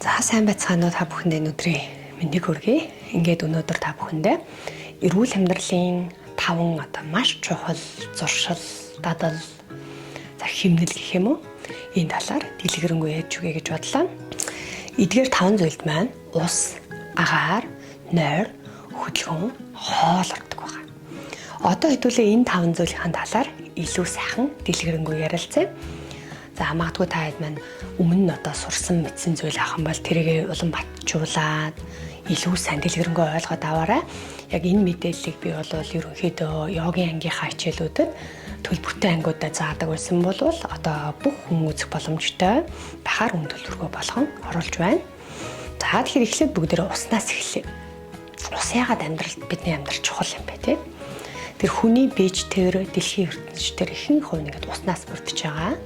За сайн байцгаана уу та бүхэндээ өнөөдрийн мэндийг хүргэе. Ингээд өнөөдөр та бүхэндээ эрүүл амьдралын 5 маш чухал зуршил, дадал, хэмнэл гэх юм уу? Энэ талаар дэлгэрэнгүй ярьж өгье гэж бодлоо. Эдгээр 5 зүйлд маань ус, агаар, нойр, хөдөлгөөн, хоол ордог байна. Одоо хэдүүлээ энэ 5 зүйлийн талаар илүү сайхан дэлгэрэнгүй ярилцъя. За магадгүй та хэд маань өмнө нь сурсан мэдсэн зүйл авах юм бол тэрийг улам батжуулаад илүү сайн дэлгэрэнгүй ойлгоод аваарай. Яг энэ мэдээллийг би бол ерөнхийдөө йогийн ангийнхаа хичээлүүдэд төлбөртэй ангиудаа заадаг байсан бол одоо бүх хүн үзэх боломжтой бахаар үн төлбөргөө болгон оруулж байна. За тэгэхээр эхлээд бүгдээрээ уснаас эхэлье. Ус яагаад бидний амьдрал чухал юм бэ те? Тэр хүний бие тэр дэлхийн ертөнцийн ихэнх хувь нь уснаас бүрдэж байгаа.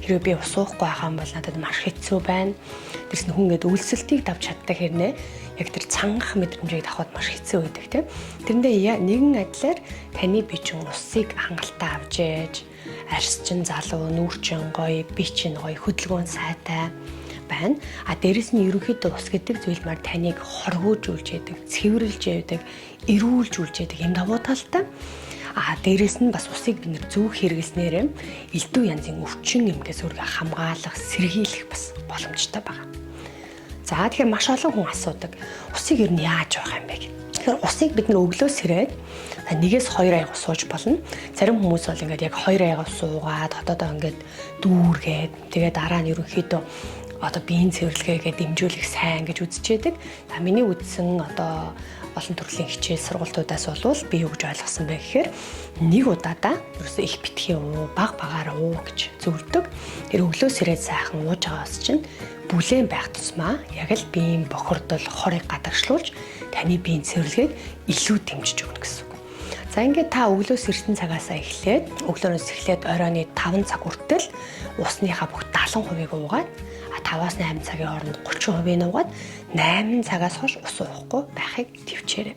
Хэрвээ би ус уухгүй байгаа юм бол надад маш хэцүү байна. Тэрс нь хүн үйлсэлтийг давж чаддаг хэрнээ яг тэр цангах мэдрэмжийг авахд маш хэцүү байдаг тийм. Тэрэндээ нэгэн адилаар таны бие чинь усыг хангалттай авч ээж, арьс чинь залуу, нүүр чинь гоё, бие чинь гоё, хөдөлгөөн сайтай байна. Дээрэс нь ерөнхийдөө ус гэдэг зүйл маань таныг хоргоожүүлж яадаг, цэвэрлж яадаг, эрүүлжүүлж яадаг юм давуу талтай. Дээрэс нь бас усыг бид зөв хэрэглэснээр элдв янзын өвчин эмгээс өөрийгөө хамгаалах, сэргийлэх бас боломжтой байна. За тэгэхээр маш олон хүн асуудаг. Усыг ер нь яаж авах юм бэ гэх. Тэгэхээр усыг бид өглөөс ирээд 1-2 аяга сууж болно. Зарим хүмүүс бол яг 2 аяга суугаад хотоодоо дүүргээд тэгээд дараа нь ерөнхийдөө биеийн цэвэрлэгээгээ дэмжүүлэх сайн гэж үзчихэдэг. Миний үзсэн олон төрлийн хичээл сургалтуудаас бол би юу гэж ойлгосон бэ гэхээр нэг удаадаа ерөөсөө их битгий уу, багаараа уу гэж зөвлөдөг. Тэр өглөөс ирээд сайхан ууж байгаас чинь бүлээн байх тусмаа яг л биеийн бохирдол, хорыг гадагшлуулж таны биеийн цэвэрлэгийг илүү дэмжиж өгнө гэсэн үг. За ингээд та өглөөс ирсэн цагаасаа эхлээд өглөөнөөс эхлээд оройн 5 цаг хүртэл усныхаа бүх 70%-ийг уугаад 5-8 цагийн хооронд 30%-ийг уугаад 8 цагаас хойш ус уухгүй байхыг төвчээрэй.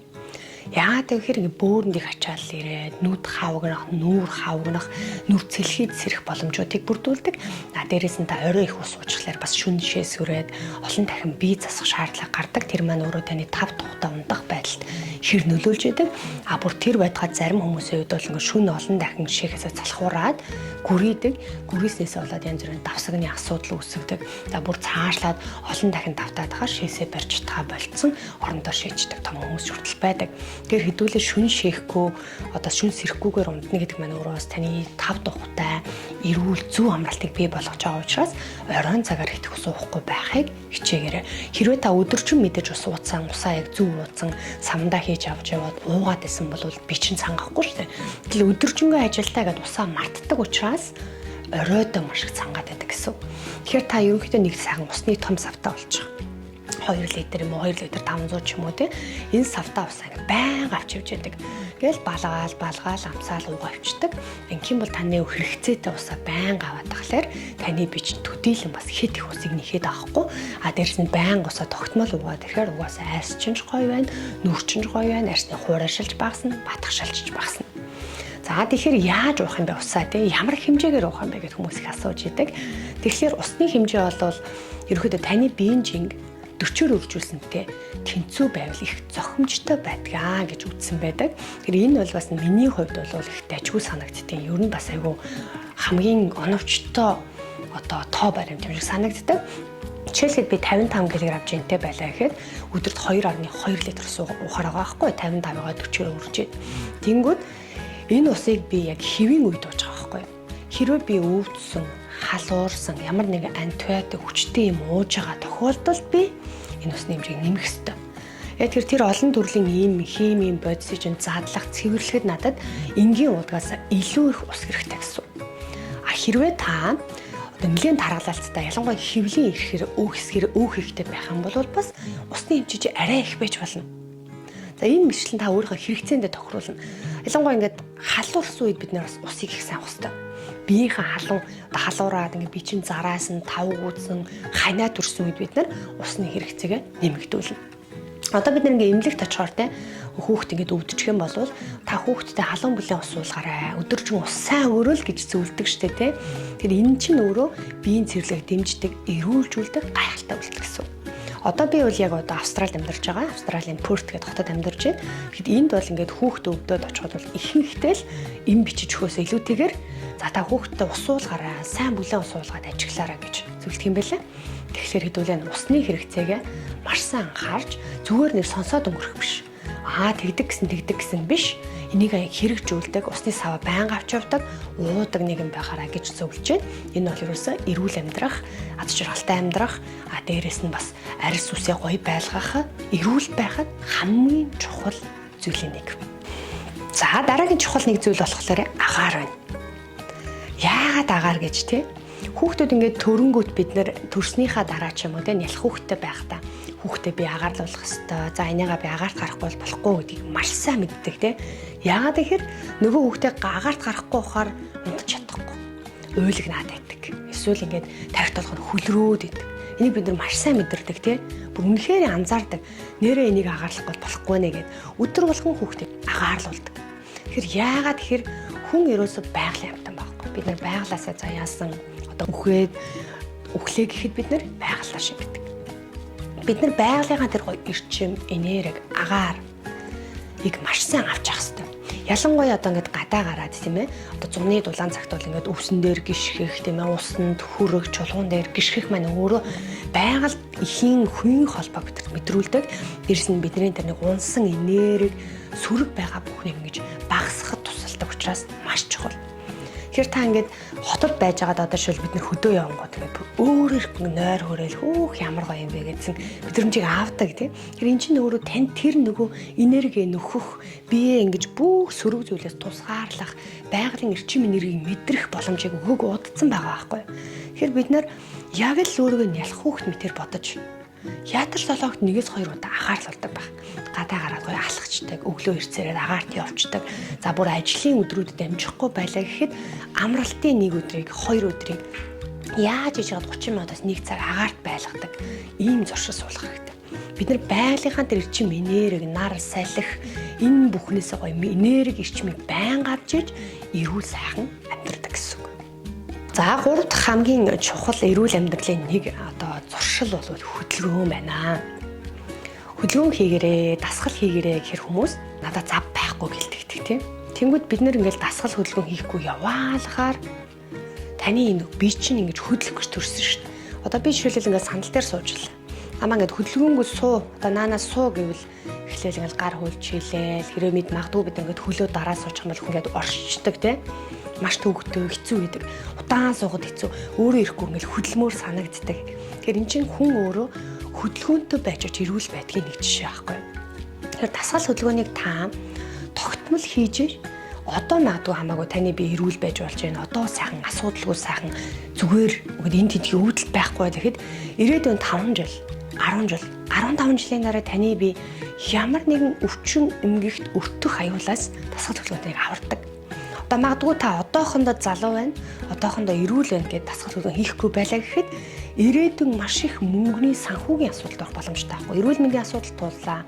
Яагаад гэвэл бөөрөнд их ачаал ирээд нүд хавгнах, нүүр хавгнах, нүр цэлхийд сэрэх боломжуудыг бүрдүүлдэг. Дээрээс нь та орой их ус уучлаар бас шүн шээсврээд олон дахин бие засах шаардлага гардаг. Тэр маань өөрөө таны тав тухтай ундах байдалд хэр нөлөөлж идэг. Бүр тэр байтугай зарим хүмүүсийн хувьд бол шүн олон дахин шээхээсээ залхуураад гүрийдэг. Гүрийснээс болоод янз бүрийн давсагны асуудал үүсгдэг. Бүр цаашлаад олон дахин давтаад хаа шээсээ барьж таа болцсон орондоо шийддэг том хүмүүс хүртэл байдаг. Тэр хэдүүлээ шүн шээхгүй шүн сэрэхгүйгээр ундна гэдэг маань өөрөөс таны тав тухтай эрүүл зөв амралтыг бий болгож байгаа учраас оройн цагаар их ус уухгүй байхыг хичээгээрэй. Хэрвээ та өдөржин мэдээж ус ууцсан, усаа яг зөв ууцсан, самдаа хийж авч яваад уугаад исэн бол би чинь цангахгүй шүү дээ. Тэгэл өдөржингөө ажилтаа гэдээ усаа мартдаг учраас оройдоо маш их цангаад байдаг гэсэн. Тэгэхээр та ерөнхийдөө нэг сайхан усны том савтаа болчих. 2 литр юм уу 2 литр 500 ч юм уу тийм энэ савтаа усаа байнга авч явж яадаг. Тэгэл балгаал амсаал уугаа авчдаг. Ингийн бол таны хэрэгцээтэй усаа байнга аваад тахлаар таны бие чинь төдийлөн бас хэд их усыг нэхэд авахгүй. Дээрс нь байнга усаа тогтмол уугаад ирэхээр угаасаа айс чинь гоё байна, нүр чинь гоё байна, арсны хуурайшилж багасна, батгшаалж багасна. За тэгэхээр яаж уух юм бэ усаа тийм ямар хэмжээгээр уух юм бэ гэж хүмүүс их асууж идэг. Тэгэхээр усны хэмжээ бол ерөөхдөө таны биеийн жинг 40-оор үржүүлсэнтэй тэнцүү байвал их зохимжтой байдгаа гэж үзсэн байдаг. Тэр энэ бол бас миний хувьд бол их дажгүй санагдтiin. Ер нь бас айгүй хамгийн оновчтой тоо баримт юм шиг санагддаг. Жишээлбэл би 55 кг жинтэй байлаа гэхэд өдөрт 2.2 литр ус уухаар байгаа байхгүй 55-аа 40-оор үржээд. Тэнгүүд энэ усыг би яг хэвийн үед ууж байгаа байхгүй. Хэрвээ би өвдсөн халуурсан ямар нэгэн антибиотик хүчтэй юм ууж байгаа тохиолдолд би энэ усны хэмжээг нэмэх ёстой. Яг тэр олон төрлийн ийм химийн бодисыг задлах, цэвэрлэхэд надад энгийн уудгаас илүү их ус хэрэгтэй гэсэн. Хэрвээ та нэлээд таргалалцтай ялангуяа хэвлийн ирэхээр өөх хэрэгтэй байх юм бол бас усны хэмжээ арай их байж болно. За энэ мэтлэн та өөрийнхөө хэрэгцээндээ тохируулна. Ялангуяа халуурсан үед бид нэр усыг их сайн авах ёстой. Биеийнхээ халуураад би чинь зараасан, тавгуудсан, ханаад өрсөн үед бид нар усны хэрэгцээгээ нэмэгдүүлнэ. Одоо бид нэг эмнэлэгт очихоор хүүхд өвдчих юм бол та хүүхдтэй халуун бүлээн ус уулгаарай. Өдөржин ус сайн өрөөл гэж зөвлөдөг штэ тий. Тэр энэ чинь өөрөө биеийн цэвэрлэгийг дэмждэг, эрүүлжүүлдэг гайхалтай үйлдэл гэсэн. Одоо би бол яг одоо Австралид амьдарч байгаа. Австралийн Перт гэдэг хотод амьдарч байна. Тэгэхэд энд бол ингээд хүүхдээ өвдөд очиход бол ихэнхдээ л эм бичиж өгөхөөс илүүтэйгээр за та хүүхдтэй ус уулгаарай, сайн бүлээн ус уулгаад ажиглаарай гэж зөвлөдөг юм байлаа. Тэгэхээр хэдүүлээ усны хэрэгцээгээ маш сайн анхаарч зүгээр нэр сонсоод өнгөрөх биш. Тэгдэг гэсэн биш. Энийг хэрэгжүүлдэг, усны саваа байнга авч явдаг, уудаг нэгэн байхаараа гэж зөвлөж байна. Энэ бол ерөөсөө эрүүл амьдрах, аз жаргалтай амьдрах, дээрэс нь бас арьс үсээ гоё байлгах, эрүүл байхад хамгийн чухал зүйлийн нэг. За дараагийн чухал нэг зүйл болохоор агаар байна. Яагаад агаар гэж те? Хүүхдүүд ингээд төрөнгөт бид нэр төрснийхаа дараа ч юм уу те нялх хүүхдтэй байхдаа хүүхдээ би агаарлуулах ёстой. За энийгээ би агаарт гарахгүй бол болохгүй гэдгийг маш сайн мэддэг те. Яагаад гэхээр нөгөө хүүхдээ агаарт гарахгүй ухаар унтаж чадахгүй. Уйлгнаад байдаг. Эсвэл ингээд тархи толгой нь хүлрөөд идэг. Энийг бид нар маш сайн мэдэрдэг те. Бүр үнэхээр анзаардаг. Нэрээ энийг агаарлахгүй бол болохгүй нэ гэд өдөр болгон хүүхдээ агаарлуулдаг. Тэгэхээр яагаад тэгэхээр хүн ерөөсөө байгалийн амтан байхгүй. Бид нар байгалаасаа заяасан одоо үхлээ гэхэд бид нар байгалаа шигдэг. Бид нар байгалийнхаа тэр гоё эрчим, энерги, агаар ийг маш сайн авч явах хэрэгтэй. Ялангуяа одоо ингээд гадаа гараад тийм ээ. Одоо зуны дулаан цагт бол ингээд өвсөн дээр гიშгэх тийм ээ, усанд хүрэх, чулуун дээр гიშгэх маань өөрөө байгальд ихийн хувийн холбоо мэдрүүлдэг. Дээрс нь бидний тэр нэг унсан энерги, сүрэг байгаа бүхнийг ингэж багасгахад тусалдаг учраас маш чухал. Тэгэхээр та ингээд хотод байж байгаад одоо шил бид нэр хөдөө явангууд тэгээд өөрөөр нойр хөөрөл хөөх ямар гоё юм бэ гэсэн мэдрэмжийг авдаг тийм. Тэгэхээр эн чинь өөрөө танд тэр нөгөө энерги нөхөх, бие ингэж бүх сөрөг зүйлээс тусгаарлах, байгалийн эрчим энергийг мэдрэх боломжийг өгөөг удацсан байгаа байхгүй. Тэгэхээр бид нар яг л өөрийгөө нялх хүүхд мэтэр бодож ятар толгойд нэгээс хоёр удаа анхаарлуулдаг баг. Гадаа гараад гоё алхацдаг, өглөө ирцээрээ агаарт явцдаг. За бүр ажлын өдрүүдэд амжихгүй байлаа гэхэд амралтын нэг өдрийг, хоёр өдрийг яаж хийж чад 30 минутаас 1 цаг агаарт байлгадаг. Ийм зуршил суулгах хэрэгтэй. Бид нар байгалийнхаа тэр эрчим энерги, нар, салхи энэ бүхнээсээ гоё энерги эрчмийг байнга авч иж эрүүл сайхан амьдрдаг гэсэн үг. За гурав дахь хамгийн чухал эрүүл амьдралын нэг одоо зуршил бол хөдөлгөөн байна. Хөдөлгөөн хийгэрээ, дасгал хийгэрээ гэхэр хүмүүс надад зав байхгүй гэлдэгдэг тийм. Тэнгүүд бид нэр ингээл дасгал хөдөлгөөн хийхгүй яваалахаар таны энэ бие чинь ингэж хөдлөх гэж төрсөн шүү дээ. Одоо би жишээлбэл ингээд сандал дээр суужлаа. Амаа ингээд хөдөлгөөнгөө суу, одоо наанаас суу гэвэл эхлээл ингээд гар хөлж хийлээл, хэрэв мэд магадгүй бид ингээд хөлөө дараа суучих юм бол ингээд оршичдаг тийм. Маш төвөгтэй хэцүү байдаг. Удаан суугаад хэцүү. Өөрөө ирэхгүй ингээл хөдөлмөр санагддаг. Тэгэхээр эн чинь хүн өөрөө хөдөлгөөнтэй байж ирүүл байдгийн нэг жишээ байхгүй. Тэгэхээр дасгал хөдөлгөөнийг та тогтмол хийж одоо магадгүй хамаагүй таны бие ирүүл байж болж байна. Одоо сайхан асуудалгүй сайхан зүгээр энэ тэдний өвдөлт байхгүй тэгэхэд ирээдүйн 5 жил, 10 жил, 15 жилийн дараа таны бие ямар нэгэн өвчин эмгэгт өртөх аюулаас дасгал хөдөлгөөнийг авардаг. Одоо магадгүй та одоохондоо залуу байна, одоохондоо эрүүл байна гэдээ дасгал хөдөлгөөн хийхгүй байлаа гэхэд ирээдүйн маш их мөнгөний санхүүгийн асуудал байх боломжтой байхгүй. Эрүүл мэндийн асуудал туллаа,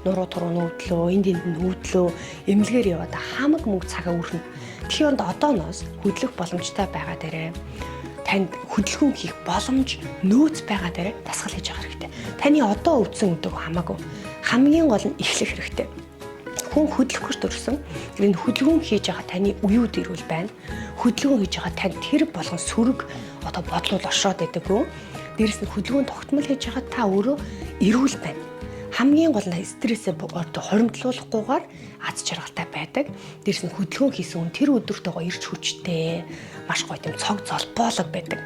нуруу туруу нөвдлөө, энд нөвдлөө, эмнэлгээр яваад хамаг мөнгө цагаа өрнө. Тэгэхээр одооноос хөдлөх боломжтой байгаа дээрээ танд хөдөлгөөн хийх боломж нөөц байгаа дээрээ дасгал хийж явах хэрэгтэй. Таны одоо өвдсөн өдөг хамаагүй. Хамгийн гол нь эхлэх хэрэгтэй. Хүн хөдлөх гэж төрсөн. Тэр энэ хөдөлгөөн хийж байгаа таны уюуд ирүүл байна. Хөдөлгөөн хийж байгаа тань тэр болгон сүрэг одоо бодлол оршоод байдаггүй. Дээрэс нь хөдөлгөөн тогтмол хийж байгаа та өөрөө эрүүл байна. Хамгийн гол нь стрессээ хоримтлуулахгүйгээр аз жаргалтай байдаг. Дээрэс нь хөдөлгөөн хийсэн хүн тэр өдөртөө ирч хүчтэй, маш гоё тийм цог золбоолог байдаг.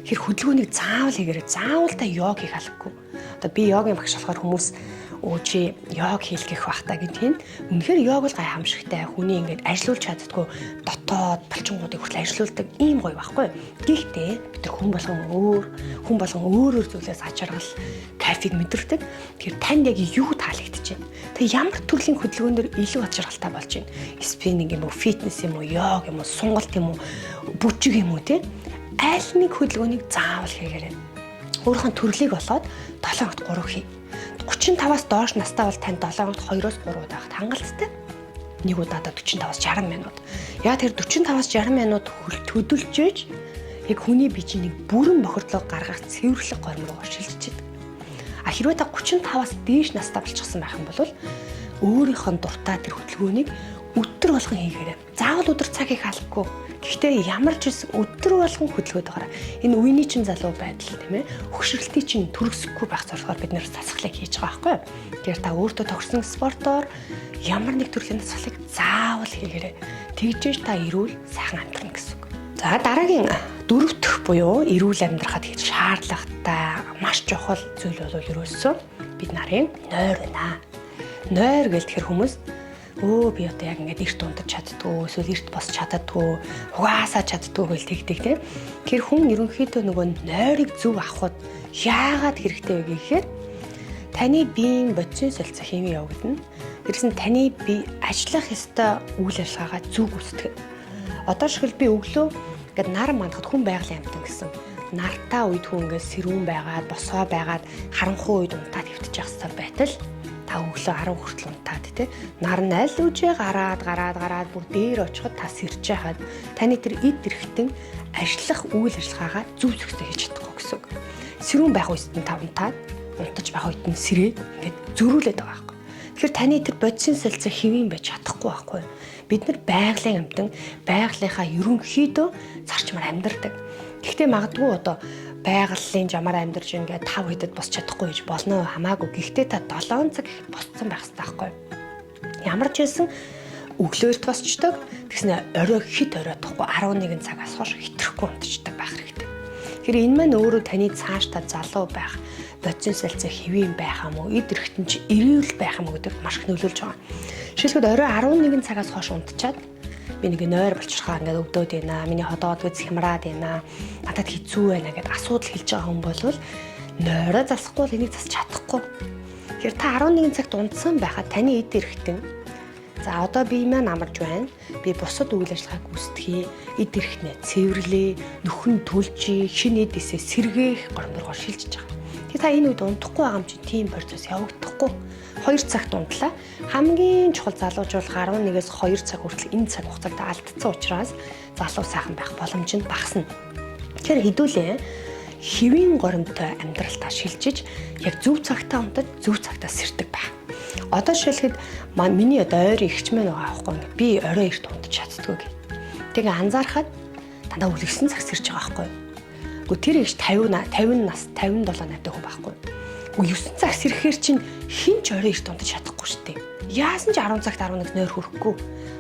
Тэгэхээр хөдөлгөөнийг заавал хийгээрэй. Заавал та йог хийх албагүй. Одоо би йогийн багш болохоор хүмүүс чи йог хийх гэх бахтаа гэж тийм. Үнэхээр йог бол гайхамшигтай. Хүний ингээд ажиллуулж чаддгүй дотоод булчингуудыг хүртэл ажиллуулдаг ийм гоё байхгүй. Гэхдээ бид нар хүн болгон өөрөөр зүйлээс аж аргал кайфыг мэдэрдэг. Тэгэхээр танд яг юу таалагдж байна? Тэг ямар төрлийн хөдөлгөөнөөр илүү аж аргалтай болж байна? Спиннинг юм уу, фитнес юм уу, йог юм уу, сонголт юм уу, бүжиг юм уу тийм? Аль нэг хөдөлгөөнийг заавал хийгээрэй. Өөрийнхөө төрлийг болоод 7 хоногт 3 хий. 35-аас доош настай бол танд 7 хоногт 2-оос 3 удаа хат хангалттай. Нэг удаадаа 45-аас 60 минут. Яг тэр 45-аас 60 минут хөдөлж яг хүний бие чинь нэг бүрэн бохирдлоо гаргах цэвэрлэг гормор руу шилжиж байдаг. А хэрвээ та 35-аас дээш настай болчихсон байх юм бол өөрийнхөө дуртай тэр хөдөлгөөнийг өдөр болгон хийгээрэй. Заавал өдөр цаг хийх албагүй. Гэхдээ ямар ч байсан өдөр болгон хөдөлгөөд байгаарай. Энэ үений чинь залуу байдал тийм ээ. Хөгшрөлтийн чинь төрөсөхгүй байх зорилгоор бид нэр засахлыг хийж байгаа байхгүй юу? Тэгэхээр та өөртөө тохирсон спортоор ямар нэг төрлийн засахлыг заавал хийгээрэй. Тэгжээж та эрүүл сайхан амьдрах гэсэн үг. За дараагийн 4 дахь буюу эрүүл амьдрахад хийж шаардлагатай маш чухал зүйл бол ерөөсөө бид нарын нойр байна. Нойр гэлтэхэр хүмүүс би одоо яг ингээд эрт унтаж чаддгүй, эсвэл эрт босч чаддгүй, угаасаа чаддгүй гэл тэгдэг тийм. Тэр хүн ерөнхийдөө нөгөө нойрыг зөв авахд яагаад хэрэгтэй вэ гэхээр таны биеийн бодисын солилцоо хэмээ явагдана. Тэрсэн таны бие ажиллах ёстой үйл ажиллагаагаа зөв гүйцэтгэх. Одоо шил би өглөө ингээд нар мандахад хүн байгалийн амьтан гэсэн. Нартаа үед хүн ингээд сэрүүн байгаад, босгоо байгаад, харанхуй үед унтаад хөвтөж явах хэрэгтэй байтал та өглөө 10 хүртэл унтаад тий. Нар нь аль үжээ гараад бүр дээр очиход та сэрж яхад таны тэр эд эрхтэн ажиллах үйл ажиллагаагаа зөв зөвхөн хийж чадахгүй гэсэн үг. Сэрүүн байх үед нь та унтаад, унтаж байх үед нь сэрээд ингээд зөрүүлээд байгаа байхгүй. Тэгэхээр таны тэр бодисын солилцоо хэвэн байж чадахгүй байхгүй. Бид нар байгалийн амьтан, байгалийнхаа ерөнхийдөө зарчмаар амьдардаг. Гэхдээ магадгүй одоо байгалийн жамаар амьдарч ингээд 5 хэдэд босч чадахгүй гэж болно хамаагүй. Гэхдээ та 7 цаг босцсон байх хэрэгтэй байхгүй. Ямар ч байсан өглөөрт босчдөг. Тэгснэ орой хит ороодохгүй 11 цагаас хойш хитрхгүй унтждаг байх хэрэгтэй. Тэгэхээр энэ маань өөрөө таны цааш та залуу байх, бодисын солилцоо хэвэн байх юм уу, эд эрхтэн чи эрүүл байх юм уу гэдэг маш их нөлөөлж байгаа. Жишээлбэл орой 11 цагаас хойш унтчаад би нэг нойр болчиххоо ингээд өвдөөд байна. Миний ходоод үз хямраад байна. Надад хэцүү байна гэдэг асуудал хэлж байгаа хүн бол нойроо засахгүй энийг засч чадахгүй. Тэгэхээр та 11 цагт унтсан байхад таны эд эрхтэн за одоо би маань амарч байна. Би бусад үйл ажиллагааг гүйцэтгэе. Эд эрхтнээ цэвэрлэе, нөхөн түлжээ, шинэ эд эсээ сэргээх горомдоргоор шилжиж байгаа. Тэгээ та энэ үед унтахгүй байгаа юм чи тийм процесс явагдахгүй. 2 цагт унтлаа. Хамгийн чухал залуужуулах 11-ээс 2 цаг хүртэл энэ цаг хугацаанд алдсан учраас залуу сайхан байх боломж нь багасна. Тэгэхээр хэдүүлээ хэвийн горомтой амьдралтаа шилжиж яг зөв цагтаа унтаж зөв цагтаа сэрдэг байх. Одоо жишээлхэд миний одоо ойрын ихчмэн байгаа аахгүй. Би орой эрт унтаж чаддгүй гэх. Тэгээ анзаархад дандаа үлгсэн цаг сэрж байгаа аахгүй. Гэхдээ тэр их 50 нас 57 найтай хүн байхгүй. 9 цаг сэрэхээр чинь хин ч орой эрт унтаж чадахгүй шүү дээ. Яасан ч 10 цагт 11 нойр хүрэхгүй.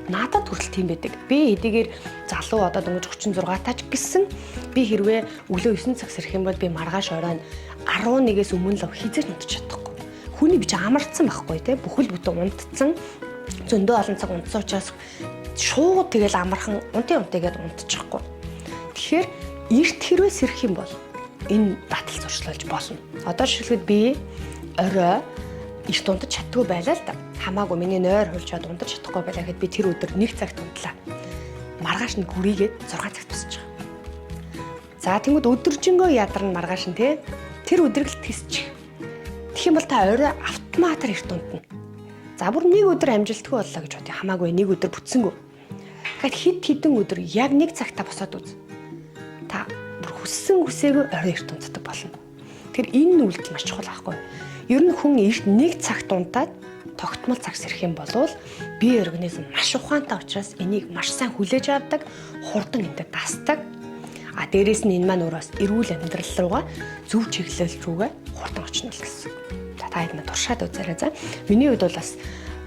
Надад хүртэл тийм байдаг. Би эдгээр залуу одоо дөнгөж 36 таач гэсэн би хэрвээ өглөө 9 цаг сэрэх юм бол би маргааш оройн 11-ээс өмнө л хизээр унтаж чадахгүй. Хүний би ч амарцсан байхгүй те бүхэл бүтэн унтцсан зөндөө олон цаг унтсан учраас шууд тэгэл амархан унтгээд унтчихгүй. Тэгэхээр эрт хэрвээ сэрэх юм бол энэ батал зуршлуулж болно. Одоо жишээлбэл би орой эрт унтаж чаддгүй байлаа л да. Хамаагүй миний нойр хулжаад унтаж чадахгүй байлаа гэхэд би тэр өдөр 1 цагт унтлаа. Маргааш нь гүрийгээд 6 цагт босч байгаа. За тэнгууд өдөржингөө ядарна маргааш нь те тэр өдрийг л тисчих. Тэгэх юм бол та орой автоматар эрт унтна. За бүр нэг өдөр амжилтгүй боллоо гэж бодъё. Хамаагүй нэг өдөр бүтсэнгүү. Гэхдээ хидэн өдөр яг 1 цагтаа босоод үз. Та бүр хүссэн хүсээгүй орой эрт унтдаг болно. Тэгэхээр энэ үйлдэл маш чухал аахгүй. Ер нь хүн эрт 1 цагт унтаад тогтмол цаг сэрэх юм бол бие организм маш ухаантай учраас энийг маш сайн хүлээж авдаг, хурдан эндээ дасдаг. А дээрэс нь энэ маань өөрөөс эрүүл амьдрал руугаа зөв чиглэл рүүгээ хурдан очно л гэсэн. За та энэ туршаад үзээрэй за. Миний хувьд бол бас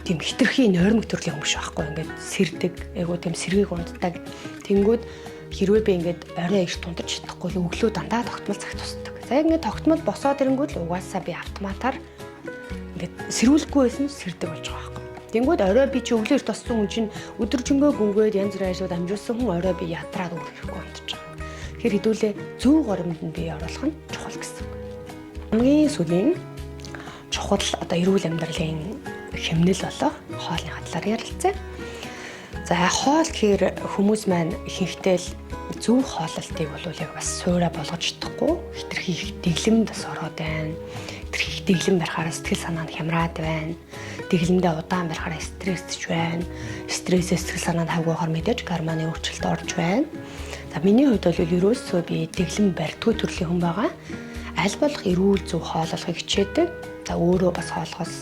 тийм хитрхи нойрмог төрлийн хүмүүс байхгүй ингээд сэрдэг, айгуу тийм сэргийг унтдаг. Тэнгүүд хэрвээ би ингээд орой эрт унтаж чадахгүй л өглөө дандаа тогтмол цагт тусдаг. За ингээд тогтмол босоод ирэнгүүт л угаасаа би автоматар ингээд сэрүүлэхгүй байсан сэрдэг болж байгаа байхгүй. Тэнгүүд орой би чи өглөө эрт тоссон хүн чинь өдөржингөө гүнгээд янз бүрийн ажлууд амжуулсан хүн орой би ядраад өөр хэрэггүй унтаж байгаа. Тэгэхээр хэдүүлээ зөв горомд нь бие оруулах нь чухал гэсэн. Хамгийн сүүлийн чухал одоо эрүүл амьдралын хэмнэл болох хоолны талаар ярилцъя. За хоол гэхээр хүмүүс маань ихэнхдээ л зөв хооллолтыг бол яг бас суурай болгож чадахгүй. Хитрхи их дэглэмд бас ороод байна. Хитрхи их дэглэм барихаараа сэтгэл санаа нь хямраад байна. Дэглэмдээ удаан барихаараа стрессч байна. Стрессээс сэтгэл санаа нь хавгуухаар мэдээж гормоны өөрчлөлт орж байна. За миний хувьд бол ерөөсөө би дэглэм барьдгүй төрлийн хүн байгаа. аль болох эрүүл зөв хооллохыг хичээдэг. За өөрөө бас хооллохоос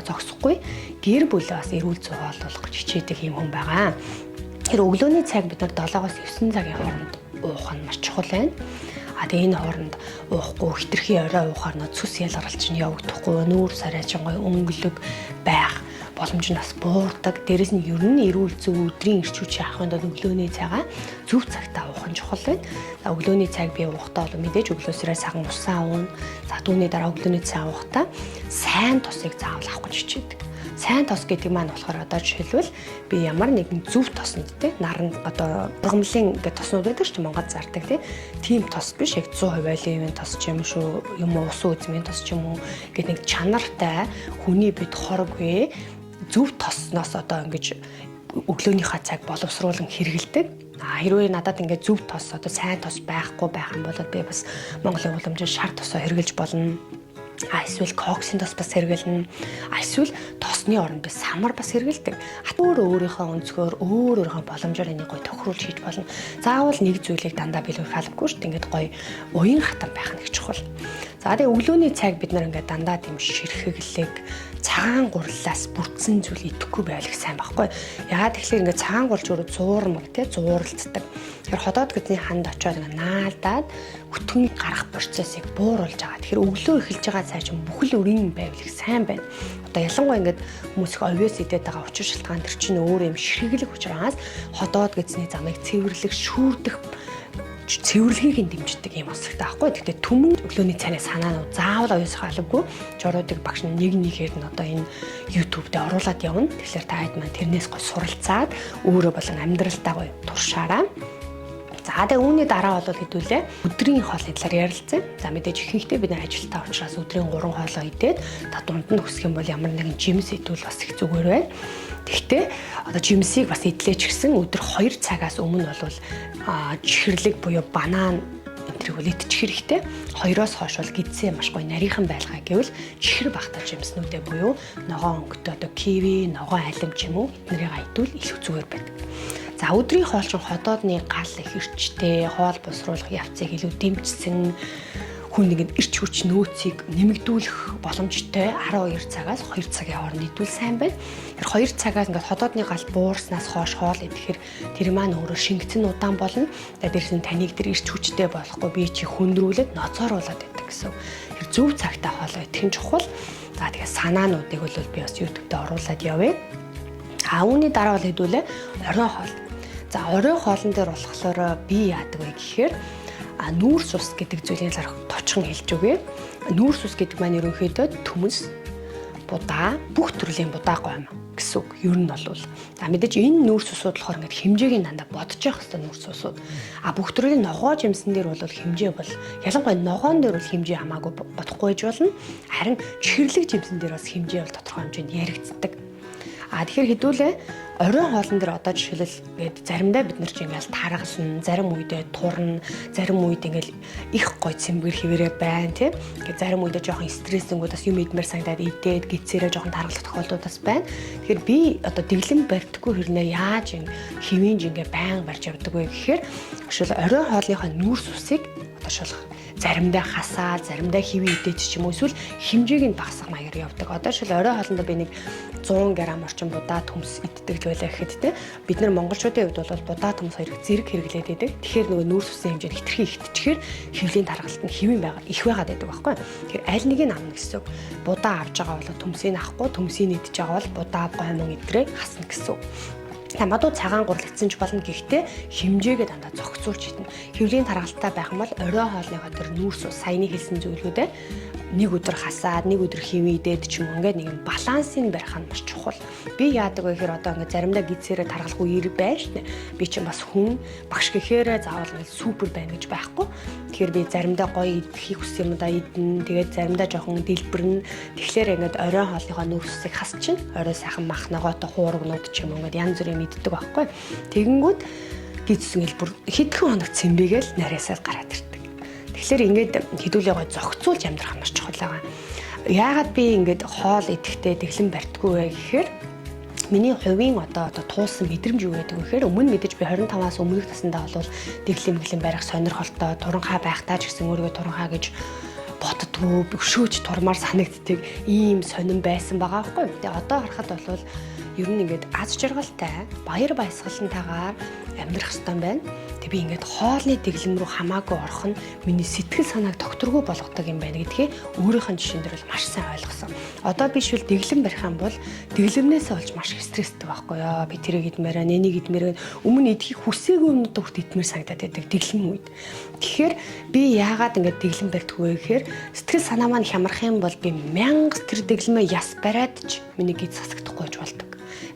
зогсохгүй гэр бүлээ бас эрүүл зөв хооллох хичээдэг юм хүн байгаа. Тэр өглөөний цаг бид нар 7-оос 9 цагийн хооронд уух нь маш чухал байна. Тэгээ энэ хооронд уухгүй хитрхи орой уухаар нөө цус ялгарч нь явагдахгүй, нүүр сарайчингой өнгөлөг байх боломж нь бас буурдаг. Дээрэс нь ер нь эрүүл зөв өдрийн эрч хүчийг авахын тулд өглөөний цагаа зөв цагтаа уух нь чухал байна. За өглөөний цаг би уухдаа бол мэдээж өглөөсөө саган усаа уун. За түүний дараа өглөөний цаг уухдаа сайн тосыг заавал авах гэж хичээдэг. Сайн тос гэдэг маань болохоор одоо жишээлбэл би ямар нэгэн зөв тоснд те наран одоо ургамлын гэдэг тоснууд байдаг шүү дээ Монгол зардаг тийм тос биш яг 100% оливын тос ч юм шүү юм уу усан үзмийн тос ч юм уу гэдэг нэг чанартай хүний бид хоргүй зөв тосноос одоо ингэж өглөөнийхөө цаг боловсруулан хэрэгэлдэг. Хэрвээ надад ингээд зөв тос одоо сайн тос байхгүй байх юм бол би бас Монголын уламжид шар тосоо хэрэглэж болно. Эсвэл коксын тос бас хэрэглэнэ. Эсвэл тосны оронд бас самар бас хэрэглэдэг. Өөрийнхөө өнцгөр өөрийнхөө боломжоор энийг гоё тохируулж хийж болно. Заавал нэг зүйлийг дандаа биелүүлэх албагүй шүү дээ. Ингээд гоё уян хатан байх нь их чухал. За тэгээ өглөөний цаг бид нар ингээд дандаа тийм ширхэглэг цагаан гурлаас бүрдсэн зүйл идэхгүй байх сайн байхгүй. Яагаад тэгэхээр ингээд цагаан гурч өөрөө зуурмаг тий зууралцдаг. Тэгэхээр ходоод гэдний ханд очиод ингээд наалдаад өтгөн гарах процессыг бууруулж байгаа. Тэгэхээр өглөө эхэлж байгаа цай чинь бүхэл өрийн байвал их сайн байна. Одоо ялангуяа ингээд хүмүүс их овёс идээд байгаа учир шалтгаан төр чинь өөр юм ширхэглэг учраас ходоод гэдний замыг цэвэрлэх шүүрдэх цэвэрлэгийг дэмждэг юм асуултаа байхгүй. Гэхдээ түмэн өглөөний цайны санаанууд заавал оюусах албагүй. Жоруудыг багш нь нэгээр нь одоо энэ YouTube дээр оруулаад явна. Тэгэхээр та хэд маань тэрнээс гой суралцаад өөрөө болон амьдралдаа гой туршаараа. За тэгээ үүний дараа бол хэдүүлээ өдрийн хоолны талаар ярилцсан. За мэдээж ихэнхдээ бид нар ажилтаа учраас өдрийн 3 хоолоо идээд та дунд нь хүсэх юм бол ямар нэгэн жимс идвэл бас их зүгээр байна. Гэхдээ одоо жимсийг бас идлээч гэсэн өдөр 2 цагаас өмнө бол чихэрлэг буюу банан энтрийг бол идчих хэрэгтэй. 2-оос хойш бол гидсээ маш гоё нарийнхан байлгаа гэвэл чихэр багтаа жимснүүдээ буюу ногоон өнгөтэй одоо киви, ногоон алим ч юм уу эднэрийг айдвал илүү зүгээр байдаг. За өдрийн хоол чинь ходоодны гал их эрчтэй, хоол босруулах явцыг илүү дэмжсэн хүн нэгэнд эрч хүч нөөцийг нэмэгдүүлэх боломжтой 12 цагаас 2 цагийн хооронд идвэл сайн байна. Тэр 2 цагаас ингээд ходоодны гал буурснаас хойш хоол идэхээр тэр маань өөрөө шингэцэн удаан болно. Дээрээс нь таныг тэр эрч хүчтэй болохгүй бие чи хөндрүүлээд ноцооруулаад байдаг гэсэн. Тэр зөв цагтаа хоол идэх нь чухал. За тэгээ санаануудыг бол би бас YouTube дээр оруулаад явъя. Үүний дараа бол хэдүүлээ орой хоол. За орой хоолн дээр болохоор би яадаг вэ гэхээр нүүрс ус гэдэг зүйлийг товчхон хэлж өгье. Нүүрс ус гэдэг маань ерөнхийдөө төмөс, будаа, бүх төрлийн будаа гомь гэсэн үг. Ер нь бол за мэдээж энэ нүүрс усууд болохоор ингээд хэмжээг нь дандаа бодож явах хэрэгтэй нүүрс усууд. Бүх төрлийн ногоо жимсэн дээр бол хэмжээ бол ялангуяа ногоон дээр бол хэмжээ хамаагүй бодохгүй байж болно. Харин чихэрлэг жимсэн дээр бас хэмжээ бол тодорхой хэмжээнд яригддаг. Тэгэхээр хэдүүлээ орой хоолн дээр одоо жишээлбэл гээд заримдаа бид нар ч ингээл таргална, зарим үедээ турна, зарим үед ингээл их гой цэмбэр хിവэрэ байна тийм. Ингээд зарим үедээ жоохон стрессэнгүүд бас юм идмээр санагдаад идээд гизээрээ жоохон таргалах тохиолдууд бас байна. Тэгэхээр би одоо дэглэм барьдаггүй хэрнээ яаж ин хивэн жингээ байн барьж явдаг вэ гэхээр жишээл орой хоолныхаа нүүрс усыг одоо шалгах заримдаа хасаа, заримдаа хивэн идээд ч юм уу эсвэл хэмжээг нь багасгах маягаар явдаг. Одоо жишээл орой хоолндоо би нэг 100 г орчим будаа төмс иддэг л байлаа гэхэд те бид нар монголчуудын хувьд бол будаа төмс хоёрыг зэрэг хэрэглээд байдаг. Тэгэхээр нөгөө нүүрс үсийн хэмжээ хэтэрхий ихтчихээр хөвлийн таргалт нь хэвэн байгаа их байгаад байдаг байхгүй. Тэгэхээр аль нэгийг авна гэсэн үг. Будаа авж байгаа бол төмсийг авахгүй, төмсийг идж байгаа бол будаа гомон идрээ хасна гэсэн үг. Тамадуу цагаан гурлагдсан ч болно гэхдээ хэмжээгээ дандаа зохицуулж хитнэ. Хөвлийн таргалтай байх юм бол орой хоолныхоо тэр нүүрс ус саяны хэлсэн зүйлүүдээ нэг өдөр хасаад нэг өдөр хивээдээд ч юм ингээд нэг юм балансыг барих нь маш чухал. Би яадаг вэ гэхээр одоо ингээд заримдаа гидсээрээ таргалахгүй ир байж шнэ. Би чинь бас хүн багш гэхээрээ заавал ингээд супер байна гэж байхгүй. Тэгэхээр би заримдаа гоё идэхийг хүсэх юм да идэн. Тэгээд заримдаа жоохон дэлбэрнэ. Тэгэхээр ингээд орой хоолныхоо нүүрс усыг хасчин. Орой сайхан махнагоотой хуургнууд ч юм ингээд янз бүрийн иддэг байхгүй. Тэгэнгүүт гидс ингээд бүр хэдхэн хоног цэмбэгээл нариасаа гараад ирдэг. Тэгэхээр ингээд хэдүүлээ гой зохицуулж амьдрах маш чухал байгаа. Яагаад би ингээд хоол идэхдээ дэглэм барьдаггүй вэ гэхээр миний хувийн одоо туулсан мэдрэмж юу гэдэг вэ гэхээр өмнө мэдээж би 25-аас өмнөх таснда бол дэглэм барих сонирхолтой туранхай байхдаа ч гэсэн өөрийгөө туранхай гэж боддгоо өшөөж турмаар санагддаг ийм сонирн байсан байгаа байхгүй. Тэгээ одоо харахад бол ер нь ингээд аз жаргалтай, баяр баясгалантайгаар амьдрах хэрэгтэй байна. Тэг би ингээд хоолны дэглэм рүү хамаагүй орох нь миний сэтгэл санааг докторгүй болгодог юм байна гэдгийг өөрийнхөө жишээн дээр бол маш сайн ойлгосон. Одоо би шил дэглэм барих юм бол дэглэмнээсээ болж маш их стресстэй байхгүй ёо. Би тэрийг идмээрээ, нэнийг идмээрээ өмнө идэхийг хүсээгүй юмнууд хүрт идмээр санагдаад байдаг дэглэм үед. Тэгэхээр би яагаад ингээд дэглэм барьдаг вэ гэхээр сэтгэл санаа маань хямрах юм бол би мянга тэр дэглэмээ яс бариад ч миний гид сасагдахгүй ч болдог.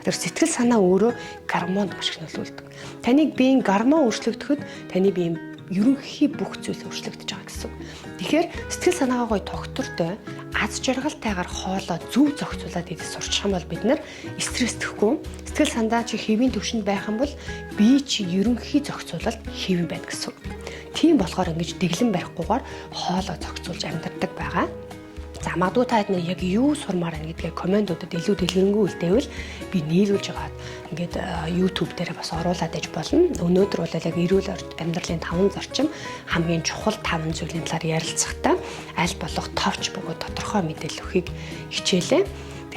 Тэр сэтгэл санаа өөрөө гормонд маш их нөлөөлдөг. Таныг биеийн гормон өөрчлөгдөхөд таны биеийн ерөнхий бүх зүйл өөрчлөгдөж байгаа гэсэн. Тэгэхээр сэтгэл санаагаа гоё тогтвортой, аз жаргалтайгаар хоолоо зөв зохицуулаад идэж сурчих юм бол бид нар стресстөхгүй, сэтгэл санаа чи хэвийн төвшөнд байх юм бол бие чи ерөнхий зохицуулалт хэвэн байна гэсэн. Тийм болохоор ингэж дэглэм барихгүйгээр хоолоо зохицуулж амьдардаг байгаа. За магадгүй та хэд яг юу сурмаар байна гэдгээ комментуудад илүү дэлгэрэнгүй үлдээвэл би нийлүүлж байгаа. Ингээд YouTube дээр бас оруулаад иж болно. Өнөөдөр бол яг эрүүл амьдралын 5 зарчим хамгийн чухал 5 зүйлийн талаар ярилцахдаа аль болох товч бөгөөд тодорхой мэдээлэл өгөхийг хичээлээ.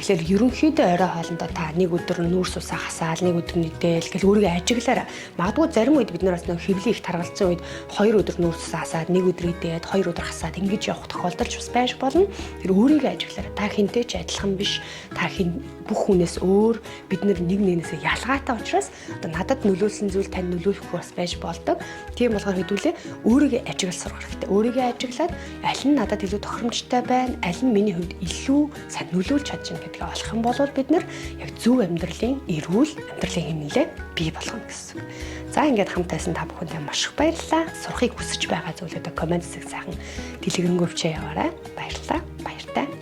Тэгэхээр ерөнхийдөө орой хоолндоо та нэг өдөр нүүрс усаа хасаал, нэг өдөр нэдээл гэл өөрийгөө ажиглаарай. Магадгүй зарим үед бид нар бас нэг хэвлийн их таргалцсан үед 2 өдөр нүүрс усаа хасаад, нэг өдөр идээд, 2 өдөр хасаад ингэж явах тохиолдолч бас байж болно. Тэр өөрийгөө ажиглаарай. Та хинтэй ч адилхан биш. Та хин бүх хүнээс өөр, бид нар нэг нэгнээсээ ялгаатай учраас одоо надад нөлөөлсөн зүйл тань нөлөөлөхгүй бас байж болдог. Тийм болохоор хэдүүлээ өөрийгөө ажиглал сургах хэрэгтэй. Өөрийгөө ажиглаад аль нь надад илүү тохиромжтой байна, аль нь миний хувьд илүү сайн нөлөөлж чадж байна гэдгийг олох юм бол бид нар яг зөв амьдралын эрүүл амьдралын хэмнэлээ бий болгоно гэсэн. За ингээд хамт байсан та бүхэндээ маш их баярлалаа. Сурахыг хүсэж байгаа зүйлүүдээ комент хэсэг сайхан дэлгэрэнгүй бичээ яваарай. Баярлалаа. Баяртай.